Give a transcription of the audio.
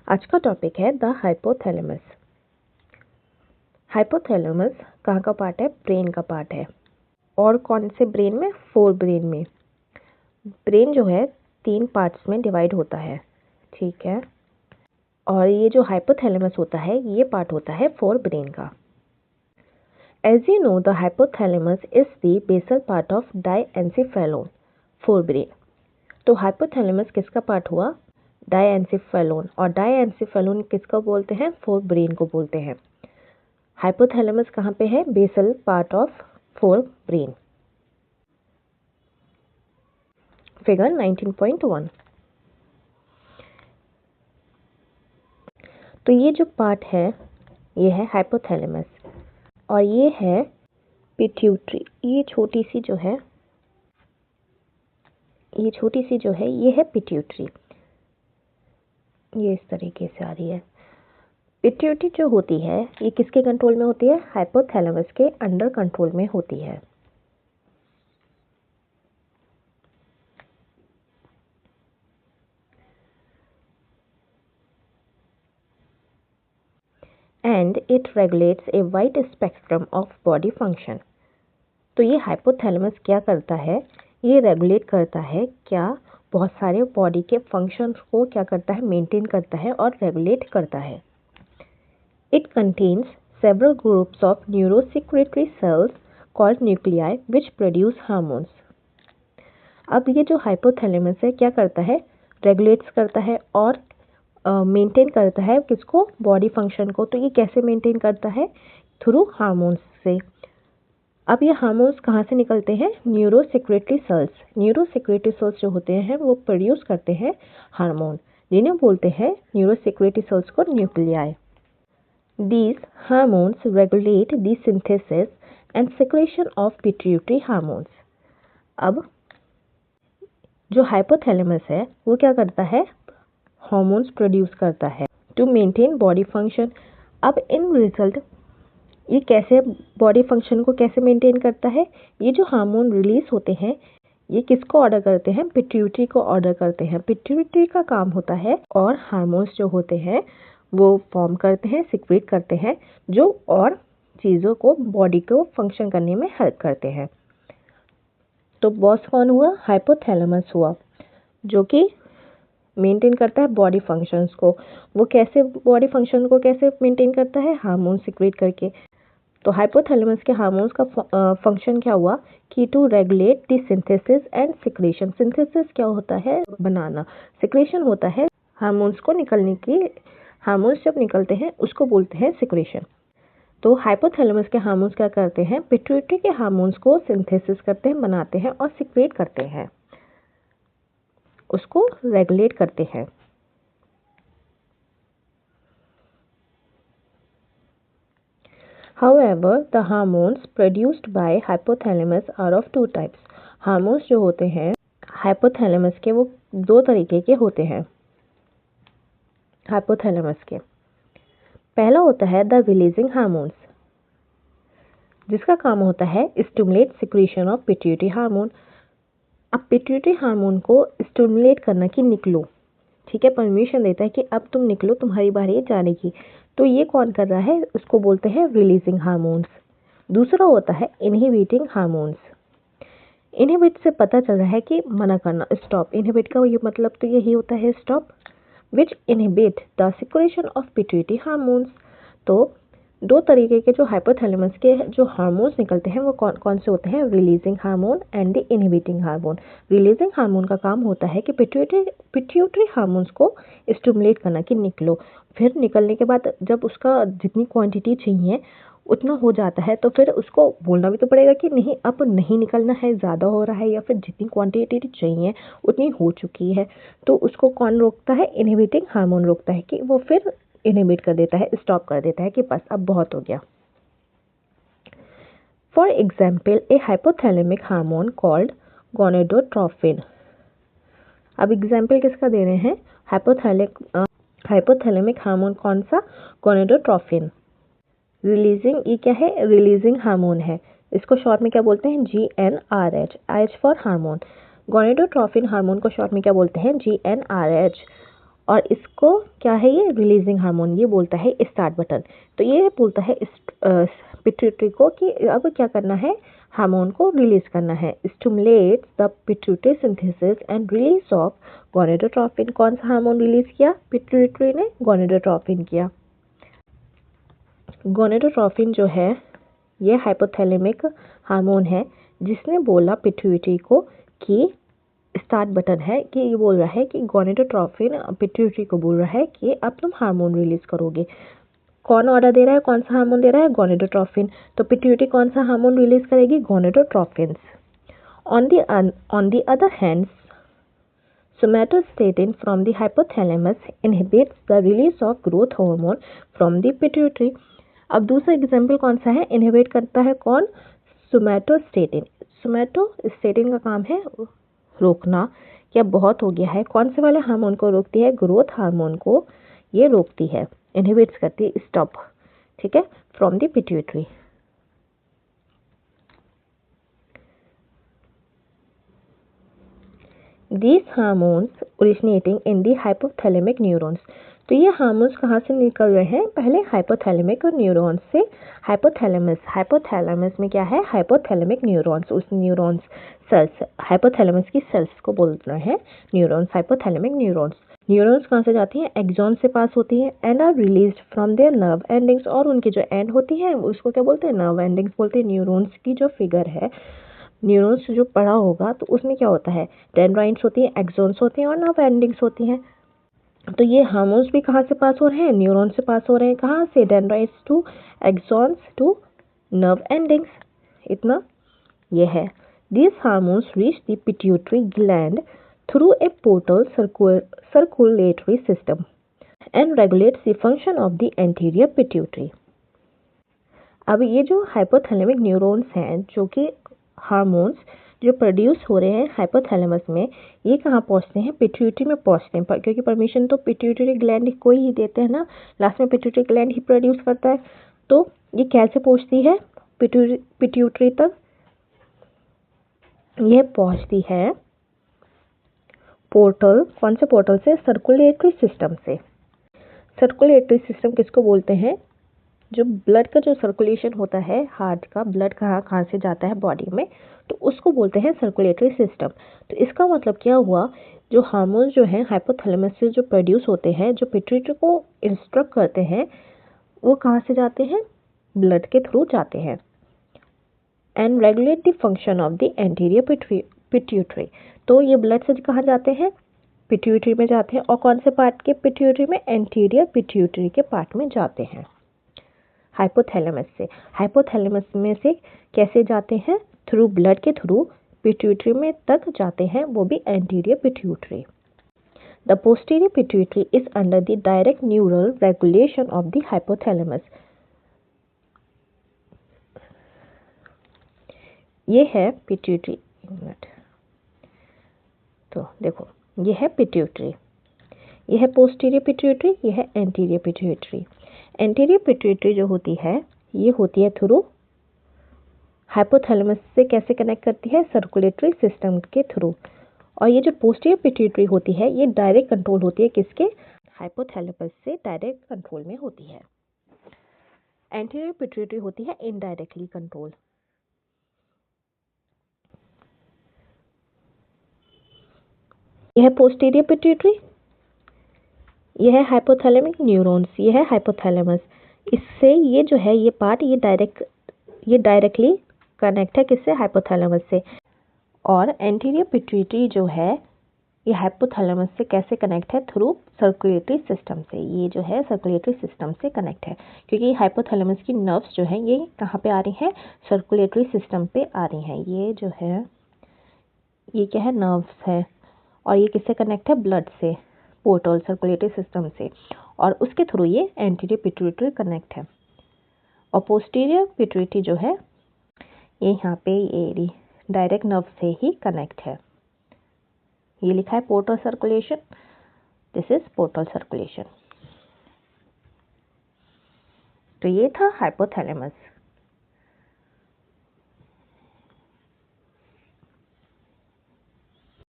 आज का टॉपिक है द हाइपोथैलेमस। हाइपोथैलेमस कहाँ का पार्ट है? ब्रेन का पार्ट है। और कौन से ब्रेन में? फोर ब्रेन में। ब्रेन जो है 3 पार्ट्स में डिवाइड होता है, ठीक है। और ये जो हाइपोथैलेमस होता है ये पार्ट होता है फोर ब्रेन का। As you know the hypothalamus is the basal part of diencephalon forebrain. तो हाइपोथैलेमस किसका पार्ट हुआ? डायएन्सिफेलोन। और डायएन्सिफेलोन किसको बोलते हैं? फोर ब्रेन को बोलते हैं। हाइपोथैलेमस कहाँ पे है? Basal part of forebrain. Figure 19.1। तो ये जो पार्ट है ये है हाइपोथैलेमस और ये है पिट्यूटरी। ये छोटी सी जो है ये है पिट्यूटरी। ये इस तरीके से आ रही है। पिट्यूटरी जो होती है ये किसके कंट्रोल में होती है? हाइपोथैलेमस के अंडर कंट्रोल में होती है। And it regulates a wide spectrum of body function. तो ये हाइपोथैलेमस क्या करता है? ये रेगुलेट करता है क्या? बहुत सारे बॉडी के फंक्शंस को क्या करता है? मेंटेन करता है और रेगुलेट करता है। It contains several groups of neurosecretory cells called nuclei which produce hormones. अब ये जो हाइपोथैलेमस है क्या करता है? रेगुलेट्स करता है और मेंटेन करता है किसको? बॉडी फंक्शन को। तो ये कैसे मेंटेन करता है? थ्रू हार्मोन्स से। अब ये हार्मोन्स कहाँ से निकलते हैं? Neurosecretory cells. न्यूरोसेक्रेटरी सेल्स जो होते हैं वो प्रोड्यूस करते हैं हार्मोन, जिन्हें बोलते हैं न्यूरोसेक्रेटरी सेल्स को nuclei. These hormones regulate the synthesis and secretion of pituitary hormones. अब जो हाइपोथैलेमस है वो क्या करता है? हार्मोन्स प्रोड्यूस करता है टू मेंटेन बॉडी फंक्शन। अब इन रिजल्ट ये कैसे बॉडी फंक्शन को कैसे मेंटेन करता है? ये जो हार्मोन रिलीज होते हैं ये किसको ऑर्डर करते हैं? पिट्यूटरी को ऑर्डर करते हैं। पिट्यूटरी का काम होता है और हार्मोन्स जो होते हैं वो फॉर्म करते हैं, सिक्रेट करते हैं, जो और चीज़ों को बॉडी को फंक्शन करने में हेल्प करते हैं। तो बॉस कौन हुआ? हाइपोथैलेमस हुआ, जो कि मेंटेन करता है बॉडी फंक्शंस को। वो कैसे बॉडी फंक्शन को कैसे मेंटेन करता है? हार्मोन सिक्रेट करके। तो हाइपोथैलेमस के हार्मोन्स का फंक्शन क्या हुआ कि to regulate the synthesis and secretion. Synthesis क्या होता है? बनाना। सिक्रेशन होता है हार्मोन्स को निकलने की। हार्मोन्स जब निकलते हैं उसको बोलते हैं सिक्रेशन। तो हाइपोथैलेमस के हार्मोन्स क्या करते हैं? पिट्यूटरी के हार्मोन्स को सिंथेसिस करते हैं, बनाते हैं और सिक्रेट करते हैं, उसको रेगुलेट करते हैं। However, the hormones produced by hypothalamus are of two types. Hormones जो होते हैं हाइपोथैलेमस के वो दो तरीके के होते हैं। हाइपोथैलेमस के पहला होता है द रिलीजिंग हार्मोन्स, जिसका काम होता है stimulate secretion of pituitary hormone. अब पिट्यूटरी हार्मोन को स्टिमुलेट करना कि निकलो, ठीक है, परमिशन देता है कि अब तुम निकलो, तुम्हारी बारी है जाने की। तो ये कौन कर रहा है? उसको बोलते हैं रिलीजिंग हार्मोन्स। दूसरा होता है इनहिबिटिंग हार्मोन्स। इनहिबिट से पता चल रहा है कि मना करना, स्टॉप। इनहिबिट का ये मतलब तो यही होता है stop. Which inhibit the secretion of pituitary hormones. तो दो तरीके के जो हाइपोथैलेमस के जो हार्मोन्स निकलते हैं वो कौन कौन से होते हैं? Releasing hormone and the inhibiting hormone. Releasing hormone का काम होता है कि पिट्यूटरी हार्मोन्स को स्टिमुलेट करना कि निकलो। फिर निकलने के बाद जब उसका जितनी क्वांटिटी चाहिए उतना हो जाता है तो फिर उसको बोलना भी तो पड़ेगा कि नहीं, अब नहीं निकलना है, ज़्यादा हो रहा है, या फिर जितनी क्वांटिटी चाहिए उतनी हो चुकी है। तो उसको कौन रोकता है? इनहिबिटिंग हार्मोन रोकता है कि वो फिर इनहिबिट कर देता है, स्टॉप कर देता है कि बस अब बहुत हो गया। For example A hypothalamic hormone called gonadotrophin. अब एग्जाम्पल किसका दे रहे हैं? हाइपोथैलेमिक हार्मोन कौन सा? गोनेडोट्रोफिन। रिलीजिंग, ये क्या है? रिलीजिंग हार्मोन है। इसको शॉर्ट में क्या बोलते हैं? GnRH, H for hormone. Gonadotrophin hormone को शॉर्ट में क्या बोलते हैं? GnRH। और इसको क्या है, ये रिलीजिंग हार्मोन, ये बोलता है स्टार्ट बटन। तो ये बोलता है पिट्यूटरी को कि अब क्या करना है, हार्मोन को रिलीज करना है। Stimulate the pituitary synthesis and release of gonadotropin. कौन सा हार्मोन रिलीज किया पिट्यूटरी ने, गोनेडोट्रोपिन किया। गोनेडोट्रोपिन जो है ये हाइपोथैलेमिक हार्मोन है, जिसने बोला पिट्यूटरी को कि स्टार्ट बटन है, कि ये बोल रहा है कि गोनेडोट्रोपिन पिट्यूटरी को बोल रहा है कि अब तुम हार्मोन रिलीज करोगे। कौन ऑर्डर दे रहा है, कौन सा हार्मोन दे रहा है, गोनेडोट्रोपिन। तो पिट्यूटरी कौन सा हार्मोन रिलीज करेगी, gonadotropin. On the other hand, somatostatin from the hypothalamus inhibits the release of growth hormone from the pituitary। अब दूसरा एग्जाम्पल कौन सा है, इनहिबिट करता है कौन, सोमैटोस्टेटिन। सोमैटोस्टेटिन का काम है रोकना, या बहुत हो गया है, कौन से वाले हार्मोन को रोकती है, ग्रोथ हार्मोन को ये रोकती है, इनहिबिट्स करती है, स्टॉप, ठीक है, from the pituitary. These hormones originating in the hypothalamic neurons। तो ये हार्मोन्स कहाँ से निकल रहे हैं, पहले हाइपोथैलेमिक न्यूरॉन्स से। हाइपोथैलेमस में क्या है, हाइपोथैलेमिक न्यूरॉन्स, उस न्यूरॉन्स सेल्स, हाइपोथैलेमस की सेल्स को बोल रहे हैं न्यूरॉन्स, हाइपोथैलेमिक न्यूरॉन्स। न्यूरॉन्स कहाँ से जाती हैं, एक्सॉन से पास होती हैं and are released from their nerve endings. और उनकी जो एंड होती है उसको क्या बोलते हैं, नर्व एंडिंग्स बोलते हैं। न्यूरॉन्स की जो फिगर है, न्यूरॉन्स जो पढ़ा होगा तो उसमें क्या होता है, डेंड्राइट्स होती हैं, एक्सॉन्स होते हैं और नर्व एंडिंग्स होती हैं। तो ये हार्मोन्स भी कहाँ से पास हो रहे हैं, न्यूरॉन से पास हो रहे हैं। कहाँ से, dendrites to axons to nerve endings, इतना ये है। These hormones reach the pituitary gland through a portal circulatory system and regulates the function of the anterior pituitary. अब ये जो हाइपोथैलेमिक न्यूरॉन्स हैं, जो कि हार्मोन्स जो प्रोड्यूस हो रहे हैं हाइपोथैलेमस में, ये कहाँ पहुँचते हैं, पिट्यूटरी में पहुँचते हैं, क्योंकि परमिशन तो पिट्यूटरी ग्लैंड को ही देते हैं ना, लास्ट में पिट्यूटरी ग्लैंड ही प्रोड्यूस करता है। तो ये कैसे पहुँचती है पिट्यूटरी तक, ये पहुँचती है पोर्टल, कौन से पोर्टल से, सर्कुलेटरी सिस्टम से। सर्कुलेटरी सिस्टम किसको बोलते हैं, जो ब्लड का जो सर्कुलेशन होता है, हार्ट का ब्लड कहाँ कहाँ से जाता है बॉडी में, तो उसको बोलते हैं सर्कुलेटरी सिस्टम। तो इसका मतलब क्या हुआ, जो हार्मोन्स जो हैं हाइपोथैलेमस से जो प्रोड्यूस होते हैं, जो पिट्यूटरी को इंस्ट्रक्ट करते हैं, वो कहाँ से जाते हैं, ब्लड के थ्रू जाते हैं। And regulate the function of the anterior pituitary. तो ये ब्लड से कहाँ जाते हैं, पिट्यूटरी में जाते हैं, और कौन से पार्ट के पिट्यूटरी में, एंटीरियर पिट्यूटरी के पार्ट में जाते हैं हाइपोथैलेमस से। हाइपोथैलेमस में से कैसे जाते हैं, थ्रू ब्लड के थ्रू पिट्यूटरी में तक जाते हैं, वो भी anterior pituitary. The posterior pituitary is under the direct neural regulation of the hypothalamus. ये है पिट्यूटरी, तो देखो ये है पिट्यूटरी, ये है पोस्टीरियर पिट्यूटरी, ये है एंटीरियर पिट्यूटरी। एंटीरियर पिट्यूटरी जो होती है, ये होती है थ्रू हाइपोथैलेमस से कैसे कनेक्ट करती है, सर्कुलेटरी सिस्टम के थ्रू। और ये जो पोस्टीरियर पिट्यूटरी होती है, ये डायरेक्ट कंट्रोल होती है किसके, हाइपोथैलेमस से डायरेक्ट कंट्रोल में होती है। एंटीरियर पिट्यूटरी होती है इनडायरेक्टली कंट्रोल। यह है पोस्टीरियर पिट्यूटरी, यह है हाइपोथैलेमिक न्यूरॉन्स, ये है हाइपोथैलेमस। इससे ये जो है ये पार्ट, ये डायरेक्टली कनेक्ट है किससे, हाइपोथैलेमस से। और एंटीरियर पिट्यूटरी जो है ये हाइपोथैलेमस से कैसे कनेक्ट है, थ्रू सर्कुलेटरी सिस्टम से। ये जो है सर्कुलेटरी सिस्टम से कनेक्ट है, क्योंकि हाइपोथैलेमस की नर्व्स जो हैं ये कहाँ पे आ रही हैं, सर्कुलेटरी सिस्टम पे आ रही हैं। ये जो है ये क्या है, नर्व्स है, और ये किससे कनेक्ट है, ब्लड से, पोर्टल सर्कुलेटरी सिस्टम से, और उसके थ्रू ये एंटीरियर पिट्यूटरी कनेक्ट है। और पोस्टीरियर पिट्यूटरी जो है ये यहाँ पे ये डायरेक्ट नर्व से ही कनेक्ट है। ये लिखा है portal circulation, this is portal circulation. तो ये था हाइपोथैलेमस।